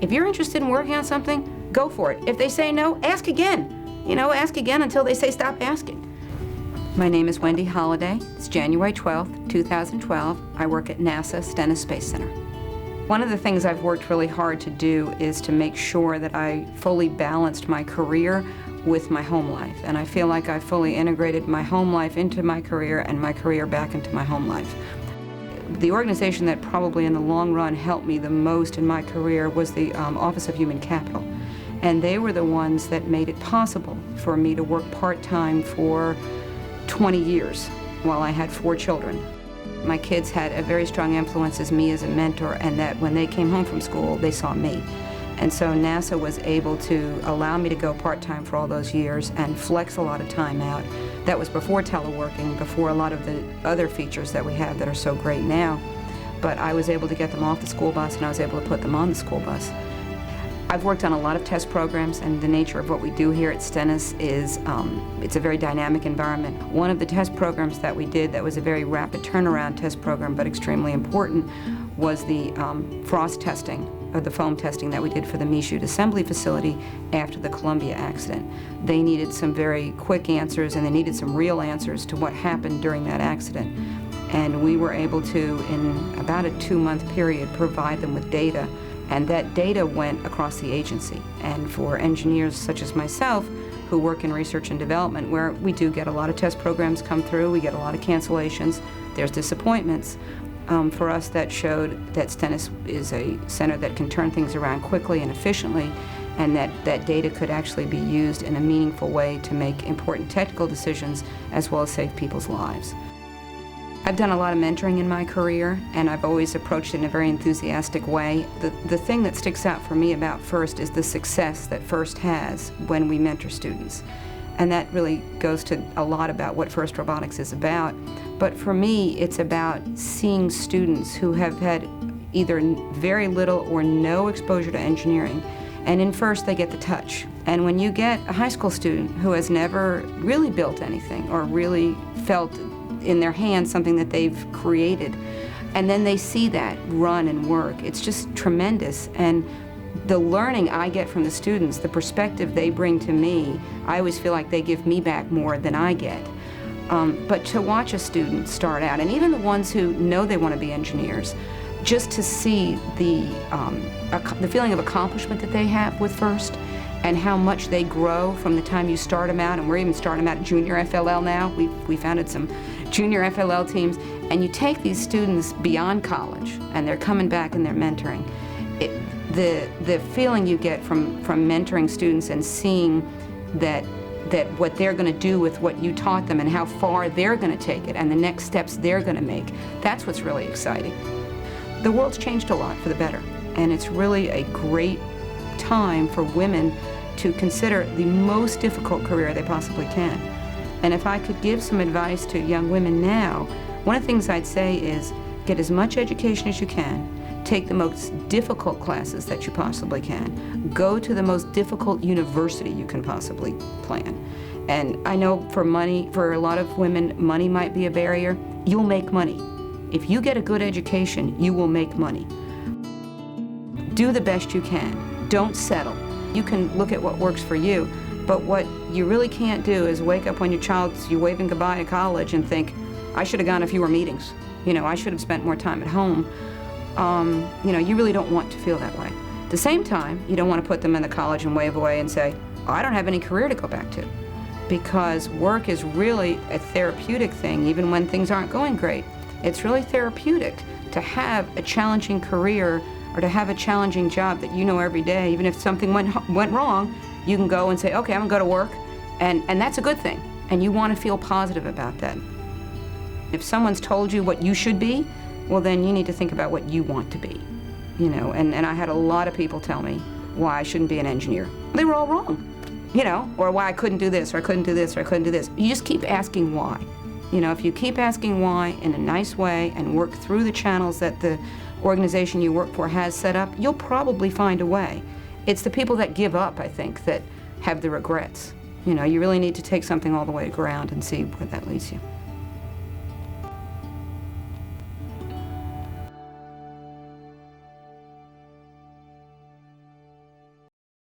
If you're interested in working on something, go for it. If they say no, ask again. Ask again until they say stop asking. My name is Wendy Holladay. It's January 12th, 2012. I work at NASA Stennis Space Center. One of the things I've worked really hard to do is to make sure that I fully balanced my career with my home life. And I feel like I fully integrated my home life into my career and my career back into my home life. The organization that probably in the long run helped me the most in my career was the Office of Human Capital. And they were the ones that made it possible for me to work part-time for 20 years while I had 4 children. My kids had a very strong influence as me as a mentor, and that when they came home from school, they saw me. And so NASA was able to allow me to go part-time for all those years and flex a lot of time out. That was before teleworking, before a lot of the other features that we have that are so great now. But I was able to get them off the school bus, and I was able to put them on the school bus. I've worked on a lot of test programs, and the nature of what we do here at Stennis is it's a very dynamic environment. One of the test programs that we did that was a very rapid turnaround test program but extremely important was the frost testing, or the foam testing that we did for the Michoud assembly facility after the Columbia accident. They needed some very quick answers, and they needed some real answers to what happened during that accident. And we were able to, in about a 2-month period, provide them with data. And that data went across the agency. And for engineers such as myself, who work in research and development, where we do get a lot of test programs come through, we get a lot of cancellations, there's disappointments. For us, that showed that Stennis is a center that can turn things around quickly and efficiently, and that data could actually be used in a meaningful way to make important technical decisions as well as save people's lives. I've done a lot of mentoring in my career, and I've always approached it in a very enthusiastic way. The thing that sticks out for me about FIRST is the success that FIRST has when we mentor students. And that really goes to a lot about what FIRST Robotics is about. But for me, it's about seeing students who have had either very little or no exposure to engineering, and in FIRST they get the touch. And when you get a high school student who has never really built anything or really felt in their hands something that they've created, and then they see that run and work, it's just tremendous. And the learning I get from the students, the perspective they bring to me, I always feel like they give me back more than I get. But to watch a student start out, and even the ones who know they want to be engineers, just to see the feeling of accomplishment that they have with FIRST, and how much they grow from the time you start them out, and we're even starting them out at junior FLL now. We founded some junior FLL teams, and you take these students beyond college, and they're coming back and they're mentoring. The feeling you get from mentoring students and seeing that what they're going to do with what you taught them and how far they're going to take it and the next steps they're going to make, that's what's really exciting. The world's changed a lot for the better, and it's really a great time for women to consider the most difficult career they possibly can. And if I could give some advice to young women now, one of the things I'd say is get as much education as you can, take the most difficult classes that you possibly can, go to the most difficult university you can possibly plan. And I know for a lot of women, money might be a barrier. You'll make money. If you get a good education, you will make money. Do the best you can. Don't settle. You can look at what works for you, but what you really can't do is wake up when you're waving goodbye to college and think, I should have gone to fewer meetings. I should have spent more time at home. You really don't want to feel that way. At the same time, you don't want to put them in the college and wave away and say, oh, I don't have any career to go back to. Because work is really a therapeutic thing, even when things aren't going great. It's really therapeutic to have a challenging career or to have a challenging job that you know every day. Even if something went wrong, you can go and say, okay, I'm gonna go to work, and that's a good thing. And you want to feel positive about that. If someone's told you what you should be, well, then you need to think about what you want to be. And I had a lot of people tell me why I shouldn't be an engineer. They were all wrong, or why I couldn't do this, or I couldn't do this, or I couldn't do this. You just keep asking why. If you keep asking why in a nice way and work through the channels that the organization you work for has set up, you'll probably find a way. It's the people that give up, I think, that have the regrets. You really need to take something all the way to ground and see where that leads you.